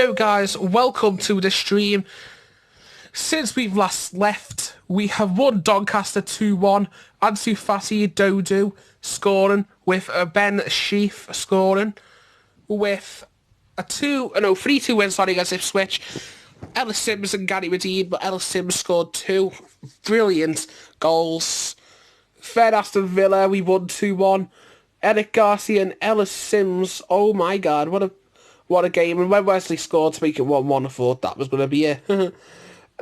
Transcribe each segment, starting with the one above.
Yo guys, welcome to the stream. Since we've last left, we have won Doncaster 2-1, Ansu Fati Dodo scoring, with Ben Sheaf scoring, with a 3-2 win against Ipswich. Ellis Sims and Gary Madine, but Ellis Sims scored two brilliant goals. Fed Aston Villa, we won 2-1. Eric Garcia and Ellis Sims, oh my god, what a game. And when Wesley scored to make it 1-1, I thought that was going to be it.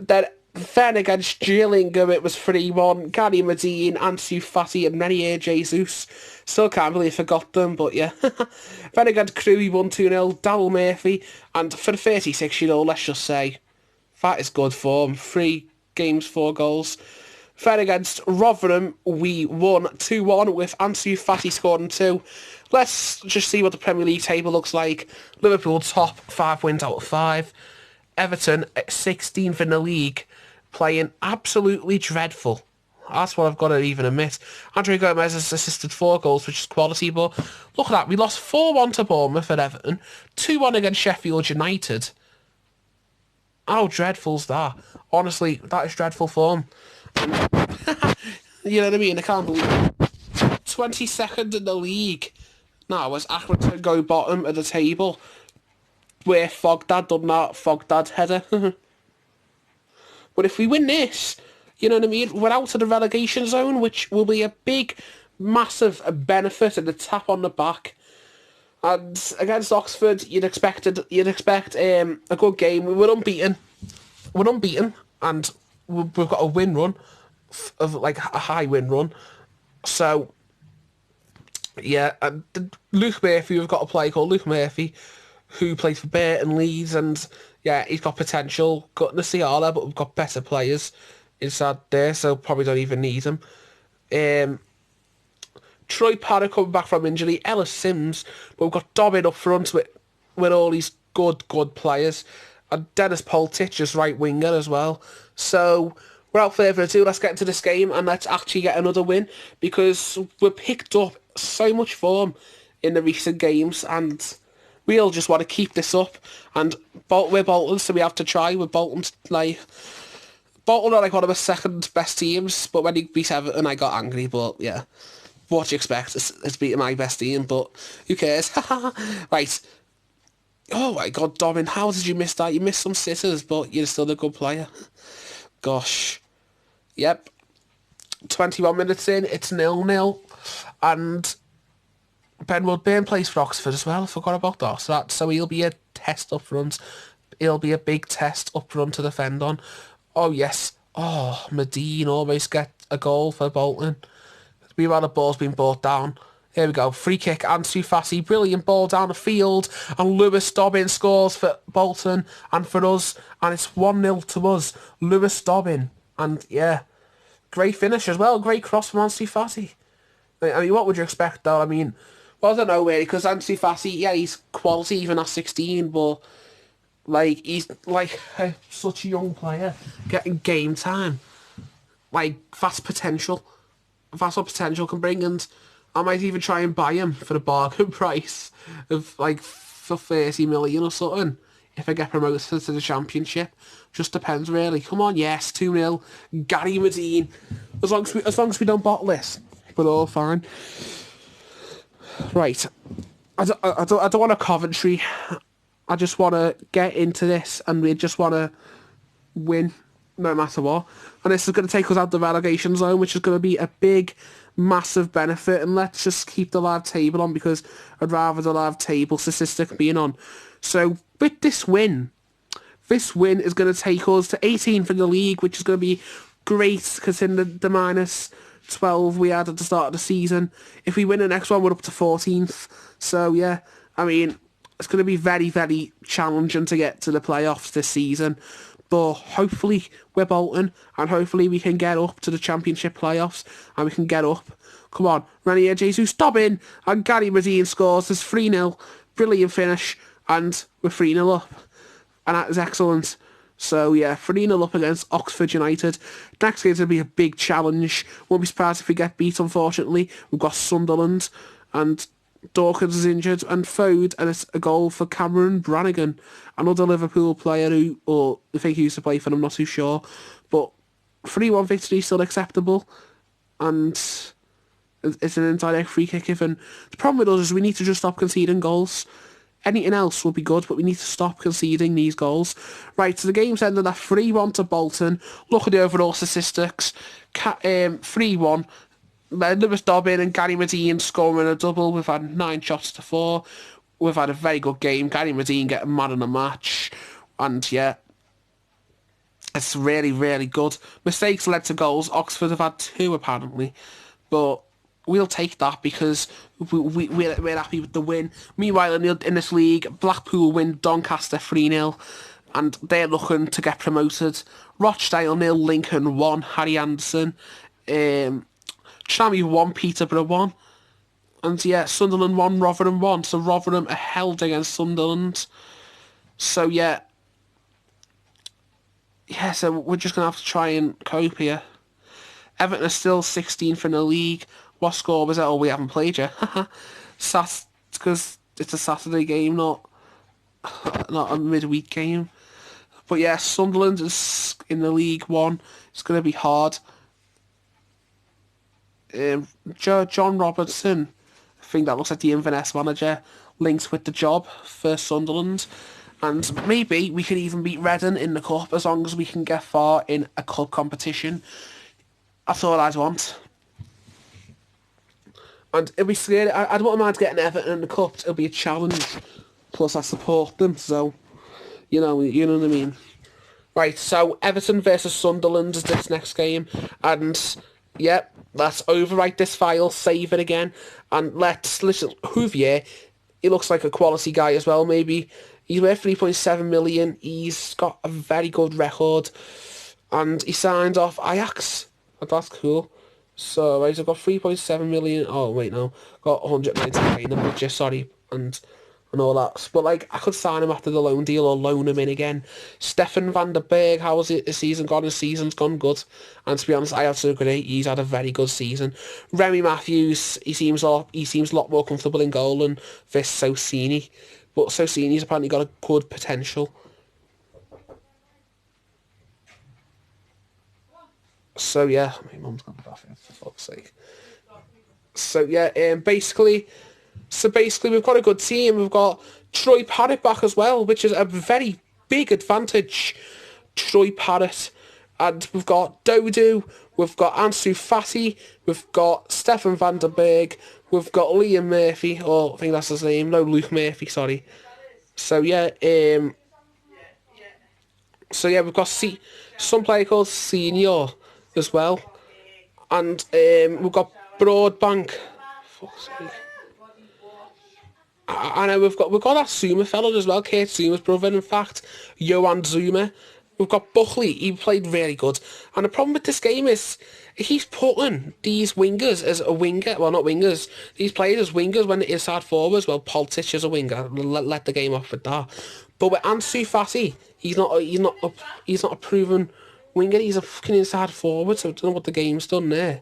Then Fed against Gillingham, it was 3-1. Gary Madine, Ansu Fati and Renier Jesus. Still can't believe I forgot them, but yeah. Then against Crewe, we won 2-0. Daryl Murphy, and for the 36-year-old, let's just say, that is good form. 3 games, 4 goals. Then against Rotherham, we won 2-1 with Ansu Fati scoring 2. Let's just see what the Premier League table looks like. Liverpool top, 5 wins out of 5. Everton at 16th in the league, playing absolutely dreadful. That's what I've got to even admit. Andre Gomez has assisted 4 goals, which is quality, but look at that. We lost 4-1 to Bournemouth at Everton, 2-1 against Sheffield United. How dreadful's that? Honestly, that is dreadful form. You know what I mean? I can't believe it. 22nd in the league. Now, as Accrington go bottom of the table, where Fogdad done that Fogdad header. But if we win this, you know what I mean, we're out of the relegation zone, which will be a big, massive benefit and a tap on the back. And against Oxford, you'd expect a good game. We're unbeaten, and we've got a win run of like a high win run. So yeah, and Luke Murphy, we've got a player called Luke Murphy, who plays for Burton Leeds, and yeah, he's got potential. Got Nasiala, but we've got better players inside there, so probably don't even need him. Troy Parra coming back from injury, Ellis Sims, but we've got Dobbin up front with all these good players, and Dennis Poltich as right winger as well. So without further ado, let's get into this game and let's actually get another win, because we've picked up so much form in the recent games, and we'll just want to keep this up. And we're Bolton, so we have to try. With Bolton are like one of the second best teams, but when he beat Everton, I got angry. But yeah, what do you expect? It's beating my best team, but who cares? Right. Oh my god, Dobbin, how did you miss that? You missed some sitters, but you're still a good player. Gosh. Yep. 21 minutes in, it's 0-0. And Ben Woodburn plays for Oxford as well. I forgot about that. So he'll be a test up front. He'll be a big test up front to defend on. Oh, yes. Oh, Madine almost get a goal for Bolton. Meanwhile, the ball's been brought down. Here we go. Free kick, Ansu Fati. Brilliant ball down the field. And Lewis Dobbin scores for Bolton and for us. And it's 1-0 to us. Lewis Dobbin. And, yeah, great finish as well. Great cross from Ansu Fati. I mean, what would you expect, though? I mean, well, I don't know, really, because Ansu Fati, yeah, he's quality even at 16, but, like, he's, like, such a young player getting game time. Like, that's potential. That's what potential can bring, and I might even try and buy him for the bargain price of, like, for 30 million or something if I get promoted to the Championship. Just depends, really. Come on, yes, 2-0. Gary Madine. As long as we don't bottle this, we're all fine. Right. I don't want a Coventry. I just want to get into this, and we just want to win no matter what. And this is going to take us out the relegation zone, which is going to be a big, massive benefit. And let's just keep the live table on, because I'd rather the live table statistic being on. So with this win is going to take us to 18th in the league, which is going to be great considering the minus 12 we had at the start of the season. If we win the next one, we're up to 14th. So yeah, I mean, it's going to be very, very challenging to get to the playoffs this season. But hopefully we're Bolton, and hopefully we can get up to the Championship playoffs, and we can get up. Come on, Renier Jesus, Dobbin, and Gary Madine scores. There's 3-0, brilliant finish, and we're 3-0 up. And that is excellent. So yeah, 3-0 up against Oxford United. Next game's going to be a big challenge. Won't be surprised if we get beat, unfortunately. We've got Sunderland, and Dawkins is injured, and Foud, and it's a goal for Cameron Brannagan, another Liverpool player who, or I think he used to play for them, I'm not too sure. But 3-1 victory still acceptable, and it's an indirect free kick given. The problem with us is we need to just stop conceding goals. Anything else will be good, but we need to stop conceding these goals. Right, so the game's ended at 3-1 to Bolton. Look at the overall statistics. 3-1. Lewis Dobbin and Gary Madine scoring a double. We've had 9 shots to 4. We've had a very good game. Gary Madine getting man of the match. And yeah, it's really, really good. Mistakes led to goals. Oxford have had 2 apparently. But we'll take that because we're happy with the win. Meanwhile, in this league, Blackpool win Doncaster 3-0. And they're looking to get promoted. Rochdale 0, Lincoln 1, Harry Anderson. Trammy 1, Peterborough 1. And yeah, Sunderland 1, Rotherham 1. So Rotherham are held against Sunderland. So yeah. Yeah, so we're just going to have to try and cope here. Everton are still 16th in the league. What score was it? Oh, we haven't played yet. Because it's a Saturday game, not a midweek game. But yeah, Sunderland is in the League One. It's going to be hard. John Robertson, I think that looks like the Inverness manager, linked with the job for Sunderland. And maybe we could even beat Reading in the cup as long as we can get far in a cup competition. That's all I'd want. And it'll be scary. I don't mind getting Everton in the cup. It'll be a challenge. Plus, I support them, so you know what I mean. Right, so Everton versus Sunderland is this next game, and yep, let's overwrite this file, save it again, and let's listen. Houvier, he looks like a quality guy as well. Maybe he's worth 3.7 million. He's got a very good record, and he signed off Ajax. That's cool. So, right, I've got 3.7 million. Oh, wait, no. Got 190k in the budget, sorry. And all that. But, like, I could sign him after the loan deal or loan him in again. Stefan van der Berg, how has his season gone? His season's gone good. And to be honest, I have to agree. He's had a very good season. Remy Matthews, he seems a lot more comfortable in goal than this Sosini. But Sosini's apparently got a good potential. So yeah, my mum's gone to the bathroom, for fuck's sake. So yeah, basically we've got a good team. We've got Troy Parrott back as well, which is a very big advantage. Troy Parrott, and we've got Dodo, we've got Ansu Fati, we've got Stefan van der Berg, we've got Liam Murphy, or I think that's his name. No, Luke Murphy, sorry. So yeah, we've got some player called Senior as well, and we've got Broadbank. Fuck's sake. I know we've got that Zuma fella as well, Kurt Zuma's brother, in fact, Johan Zuma. We've got Buckley, he played really good. And the problem with this game is he's putting these wingers as a winger, well, not wingers, these players as wingers when they're inside forwards. Well, Poltich is a winger, let the game off with that. But with Ansu Fati, he's not a proven winger, he's a fucking inside forward, so I don't know what the game's done there.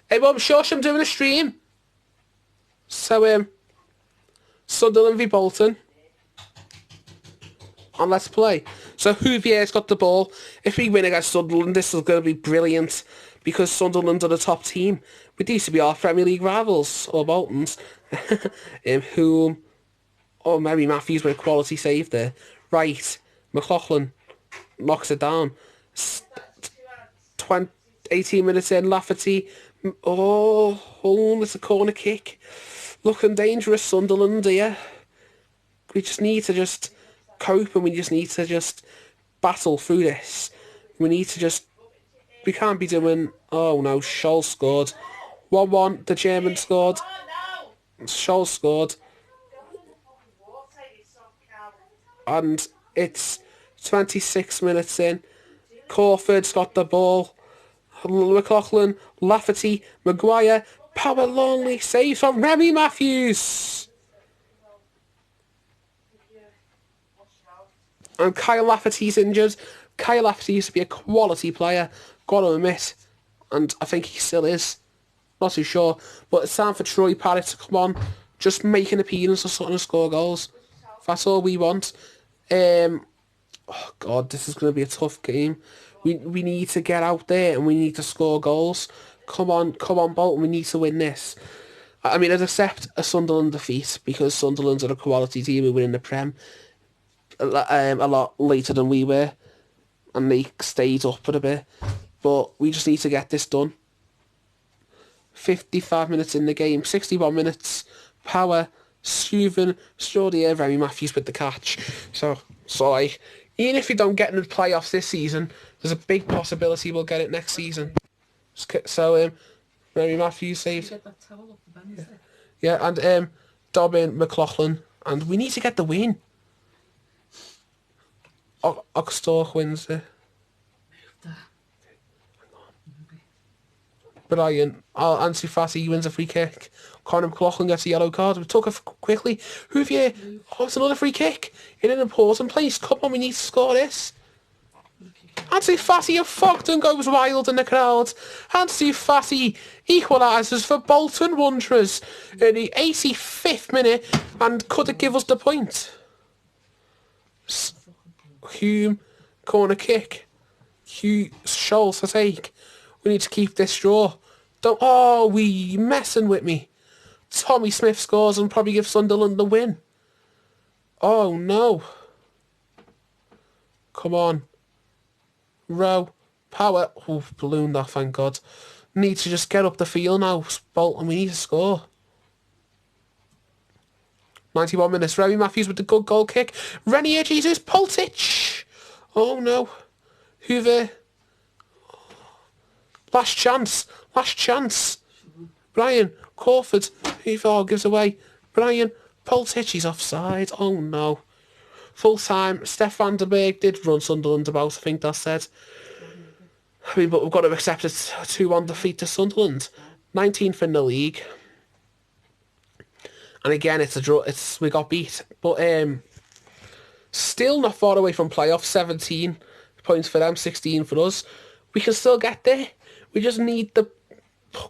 Hey, Bob, shush, I'm doing a stream. So, Sunderland v Bolton. And let's play. So, Houvier's got the ball. If we win against Sunderland, this is going to be brilliant, because Sunderland are the top team. We used to be our Premier League rivals, or Bolton's. Mary Matthews with a quality save there. Right, McLaughlin knocks it down. 18 minutes in, Lafferty. It's a corner kick. Looking dangerous, Sunderland here. We just need to just cope, and we just need to just battle through this. We can't be doing... Oh no, Scholl scored. 1-1, the German scored. Scholl scored. And it's 26 minutes in. Crawford's got the ball. McLaughlin, Lafferty, Maguire, Power Lonely, save from Remy Matthews. And Kyle Lafferty's injured. Kyle Lafferty used to be a quality player, got to admit. And I think he still is. Not too sure. But it's time for Troy Parrott to come on, just make an appearance or something and score goals. That's all we want. Oh God, this is going to be a tough game. We need to get out there and we need to score goals. Come on, Bolton. We need to win this. I mean, I'd accept a Sunderland defeat because Sunderland's are a quality team who were in the Prem a lot later than we were, and they stayed up for a bit. But we just need to get this done. 55 minutes in the game, 61 minutes, Power, Steuven, Straudier, Remy Matthews with the catch. So like, even if we don't get in the playoffs this season, there's a big possibility we'll get it next season. So, Remy Matthews saved. Yeah, and Dobbin, McLaughlin, and we need to get the win. Oxtork wins it. Brian, Ansu Fati wins a free kick. Conor McLaughlin gets a yellow card. We took it quickly. Who have you? Oh, it's another free kick in an important place. Come on, we need to score this. Ansu Fati of Fogden goes wild in the crowd. Ansu Fati equalises for Bolton Wanderers in the 85th minute and could it give us the point? Hume, corner kick. Scholes to take. We need to keep this draw. We messing with me. Tommy Smith scores and probably gives Sunderland the win. Oh no. Come on. Row. Power. Oh, ballooned that, thank God. Need to just get up the field now. Bolton, we need to score. 91 minutes. Remy Matthews with the good goal kick. Renier Jesus. Poltich. Oh no. Hoover. Last chance. Brian, Crawford, Hoover gives away. Brian, Poltich, he's offside. Oh no. Full time, Steph van der Berg did run Sunderland about, I think that's said. I mean, but we've got to accept a 2-1 defeat to Sunderland. 19th in the league. And again, it's a draw. We got beat. But still not far away from playoffs. 17 points for them, 16 for us. We can still get there. We just need the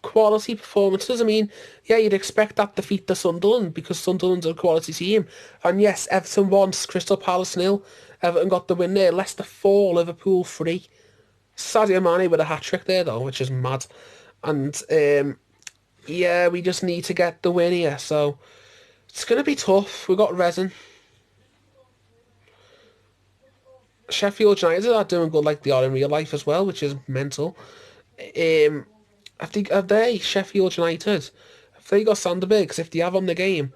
quality performances. I mean, yeah, you'd expect that defeat to Sunderland because Sunderland's a quality team. And yes, Everton won, Crystal Palace 0. Everton got the win there. Leicester 4, Liverpool 3. Sadio Mane with a hat-trick there, though, which is mad. And, yeah, we just need to get the win here. So, it's going to be tough. We've got Resin. Sheffield United are doing good like they are in real life as well, which is mental. Have they, Sheffield United, have they got Sanderberg? Because if they have on the game,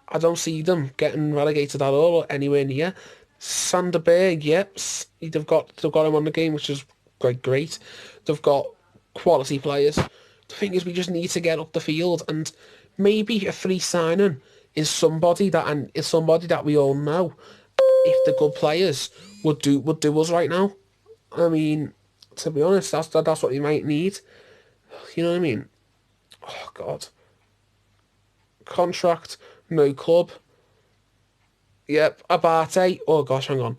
I don't see them getting relegated at all or anywhere near. Sanderberg, yep, they've got him on the game, which is quite great. They've got quality players. The thing is, we just need to get up the field, and maybe a free signing is somebody that we all know. If the good players would do us right now. I mean, to be honest, that's what you might need. You know what I mean? Oh God. Contract, no club. Yep, Abate. Oh gosh, hang on.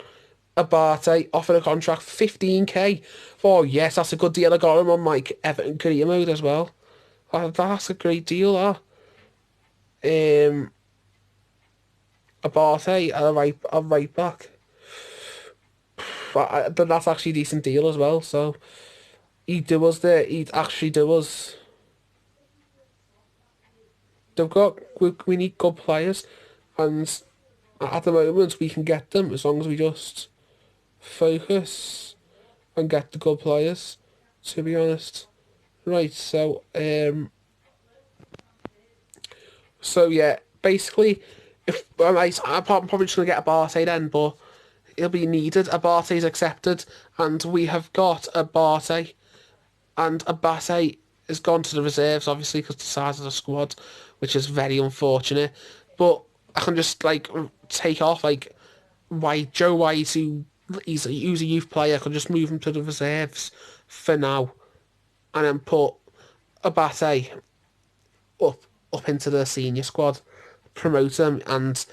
Abate offered a contract 15k. Oh yes, that's a good deal. I got him on my Everton Career Mode as well. That's a great deal. Abate, I'll right back. But that's actually a decent deal as well. So he'd do us there. He'd actually do us. We need good players, and at the moment we can get them as long as we just focus and get the good players. To be honest, right? So yeah, basically, I'm probably just gonna get Abate then, but it'll be needed. Abate's accepted, and we have got Abate, and Abate has gone to the reserves, obviously, because the size of the squad, which is very unfortunate. But I can just, take off, Joe White, he's a youth player, I can just move him to the reserves for now, and then put Abate up into the senior squad, promote him, and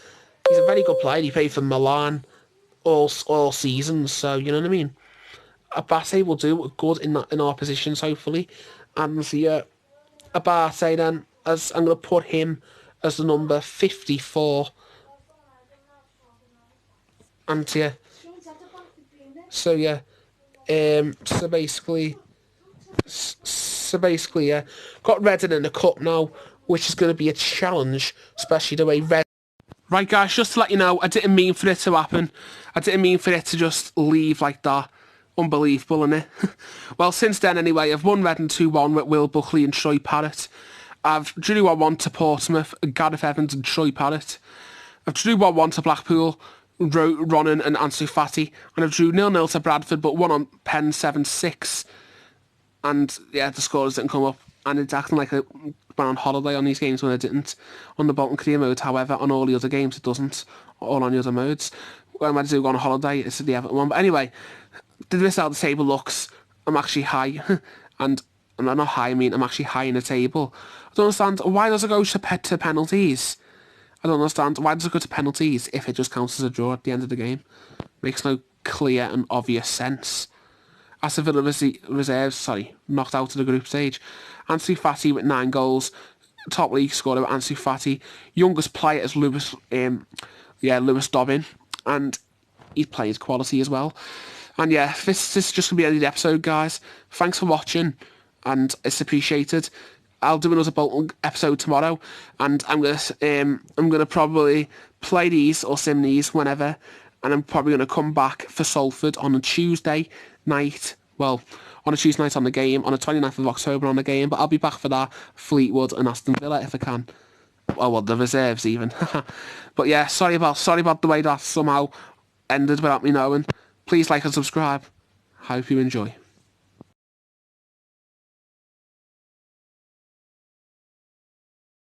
he's a very good player. He played for Milan all seasons, so you know what I mean. Abate will do good in our positions, hopefully, and yeah, Abate then, as I'm going to put him as the number 54. And yeah, so yeah, so basically, yeah, got Reading in the cup now, which is going to be a challenge, especially the way Red. Right, guys, just to let you know, I didn't mean for it to happen. I didn't mean for it to just leave like that. Unbelievable, innit? Well, since then, anyway, I've won Reading 2-1 with Will Buckley and Troy Parrott. I've drew 1-1 to Portsmouth, Gareth Evans and Troy Parrott. I've drew 1-1 to Blackpool, Ronan and Ansu Fati. And I've drew 0-0 to Bradford, but won on Penn 7-6. And, yeah, the scores didn't come up. And it's acting like I went on holiday on these games when I didn't. On the Bolton Career Mode, however, on all the other games, it doesn't. All on the other modes. When I do go on holiday, it's the Everton one. But anyway, this how the table looks. I'm actually high. And I'm not high, I mean I'm actually high in the table. I don't understand, why does it go to penalties? I don't understand, why does it go to penalties if it just counts as a draw at the end of the game? Makes no clear and obvious sense. Aston Villa reserves, knocked out of the group stage. Ansu Fati with 9 goals. Top league scorer Ansu Fati. Youngest player is Lewis Dobbin. And he plays quality as well. And yeah, this is just going to be the end of the episode, guys. Thanks for watching, and it's appreciated. I'll do another Bolton episode tomorrow, and I'm gonna probably play these or sim these whenever, and I'm probably gonna come back for Salford on a Tuesday night. Well, on a Tuesday night on the game, on the 29th of October on the game, but I'll be back for that, Fleetwood and Aston Villa if I can. Well, the reserves even. But yeah, sorry about the way that somehow ended without me knowing. Please like and subscribe. Hope you enjoy.